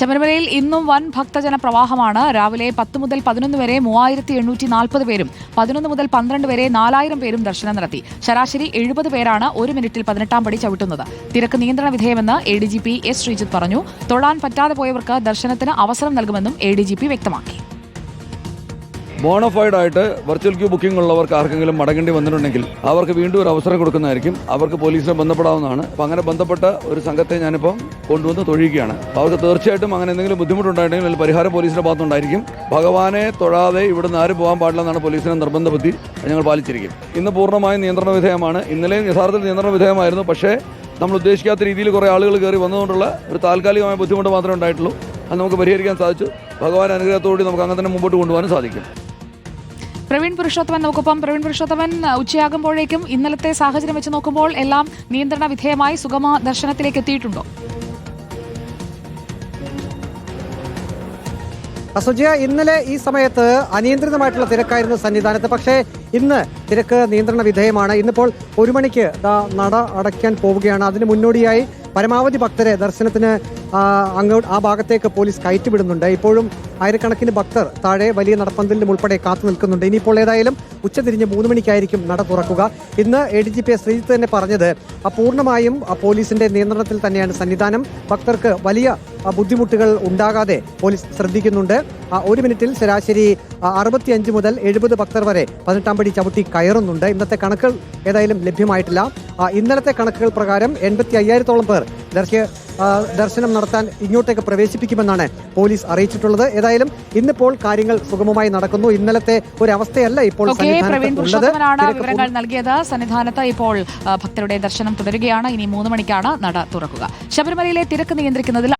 ശബരിമലയിൽ ഇന്നും വൻ ഭക്തജന പ്രവാഹമാണ്. രാവിലെ 10 മുതൽ 11 വരെ 3840 പേരും 11 മുതൽ 12 വരെ 4000 പേരും ദർശനം നടത്തി. ശരാശരി 70 പേരാണ് ഒരു മിനിറ്റിൽ 18-ാം പടി ചവിട്ടുന്നത്. തിരക്ക് നിയന്ത്രണ വിധേയമെന്ന് ADGP S. ശ്രീജിത്ത് പറഞ്ഞു. തൊഴാൻ പറ്റാതെ പോയവർക്ക് ദർശനത്തിന് അവസരം നൽകുമെന്നും ADGP വ്യക്തമാക്കി. ബോണഫൈഡ് ആയിട്ട് വെർച്വൽ ക്യൂ ബുക്കിംഗ് ഉള്ളവർക്ക് ആർക്കെങ്കിലും മടങ്ങേണ്ടി വന്നിട്ടുണ്ടെങ്കിൽ അവർക്ക് വീണ്ടും ഒരു അവസരം കൊടുക്കുന്നതായിരിക്കും. അവർക്ക് പോലീസിനെ ബന്ധപ്പെടാവുന്നതാണ്. അപ്പം അങ്ങനെ ബന്ധപ്പെട്ട ഒരു സംഘത്തെ ഞാനിപ്പം കൊണ്ടുവന്ന് തൊഴിയുകയാണ്. അവർക്ക് തീർച്ചയായിട്ടും അങ്ങനെ എന്തെങ്കിലും ബുദ്ധിമുട്ടുണ്ടായിട്ടുണ്ടെങ്കിൽ അതിൽ പരിഹാരം പോലീസിന്റെ ഭാഗത്തുണ്ടായിരിക്കും. ഭഗവാനെ തൊഴാതെ ഇവിടുന്ന് ആരും പോകാൻ പാടില്ലെന്നാണ് പോലീസിനെ നിർബന്ധ ബുദ്ധി ഞങ്ങൾ പാലിച്ചിരിക്കും. ഇന്ന് പൂർണ്ണമായും നിയന്ത്രണ വിധേയമാണ്. ഇന്നലെയും യഥാർത്ഥത്തിൽ നിയന്ത്രണ വിധേയമായിരുന്നു. പക്ഷേ നമ്മൾ ഉദ്ദേശിക്കാത്ത രീതിയിൽ കുറേ ആളുകൾ കയറി വന്നതുകൊണ്ടുള്ള ഒരു താൽക്കാലികമായ ബുദ്ധിമുട്ട് മാത്രമേ ഉണ്ടായിട്ടുള്ളൂ. അത് നമുക്ക് പരിഹരിക്കാൻ സാധിച്ചു. ഭഗവാൻ അനുഗ്രഹത്തോടെ നമുക്ക് അങ്ങനെ തന്നെ മുമ്പോട്ട് കൊണ്ടുപോകാനും സാധിക്കും. പ്രവീൺ പുരുഷോത്തമൻ നമുക്കൊപ്പം. പ്രവീൺ പുരുഷോത്തമൻ, ഉച്ചയാകുമ്പോഴേക്കും ഇന്നലത്തെ സാഹചര്യം വെച്ച് നോക്കുമ്പോൾ എല്ലാം നിയന്ത്രണ വിധേയമായി സുഗമ ദർശനത്തിലേക്ക് എത്തിയിട്ടുണ്ടോ? സുജയ, ഇന്നലെ ഈ സമയത്ത് അനിയന്ത്രിതമായിട്ടുള്ള തിരക്കായിരുന്നു സന്നിധാനത്ത്. പക്ഷേ ഇന്ന് തിരക്ക് നിയന്ത്രണ വിധേയമാണ്. ഇന്നിപ്പോൾ 1 മണിക്ക് നട അടയ്ക്കാൻ പോവുകയാണ്. അതിന് മുന്നോടിയായി പരമാവധി ഭക്തരെ ദർശനത്തിന് ആ ഭാഗത്തേക്ക് പോലീസ് കയറ്റിവിടുന്നുണ്ട്. ഇപ്പോഴും ആയിരക്കണക്കിന് ഭക്തർ താഴെ വലിയ നടപ്പന്തലിലും ഉൾപ്പെടെ കാത്തു നിൽക്കുന്നുണ്ട്. ഇനിയിപ്പോൾ ഏതായാലും ഉച്ചതിരിഞ്ഞ് 3 മണിക്കായിരിക്കും നട തുറക്കുക. ഇന്ന് ADGP ശ്രീജിത്ത് തന്നെ പറഞ്ഞത് പൂർണ്ണമായും പോലീസിന്റെ നിയന്ത്രണത്തിൽ തന്നെയാണ് സന്നിധാനം. ഭക്തർക്ക് വലിയ ബുദ്ധിമുട്ടുകൾ ഉണ്ടാകാതെ പോലീസ് ശ്രദ്ധിക്കുന്നുണ്ട്. 1 മിനിറ്റിൽ ശരാശരി 65 മുതൽ 70 ഭക്തർ വരെ 18-ാം പടി ചവിട്ടി കയറുന്നുണ്ട്. ഇന്നത്തെ കണക്കുകൾ ഏതായാലും ലഭ്യമായിട്ടില്ല. ഇന്നലത്തെ കണക്കുകൾ പ്രകാരം 85,000-ഓളം പേർ ദർശനം നടത്താൻ ഇങ്ങോട്ടേക്ക് പ്രവേശിപ്പിക്കുമെന്നാണ് പോലീസ് അറിയിച്ചിട്ടുള്ളത്. ഏതായാലും ഇന്നിപ്പോൾ കാര്യങ്ങൾ സുഗമമായി നടക്കുന്നു. ഇന്നലത്തെ ഒരു അവസ്ഥയല്ല ഇപ്പോൾ വിവരങ്ങൾ നൽകിയത്. സന്നിധാനത്ത് ഇപ്പോൾ ഭക്തരുടെ ദർശനം തുടരുകയാണ്. ഇനി 3 മണിക്കാണ് നട തുറക്കുക. ശബരിമലയിലെ തിരക്ക് നിയന്ത്രിക്കുന്നതിൽ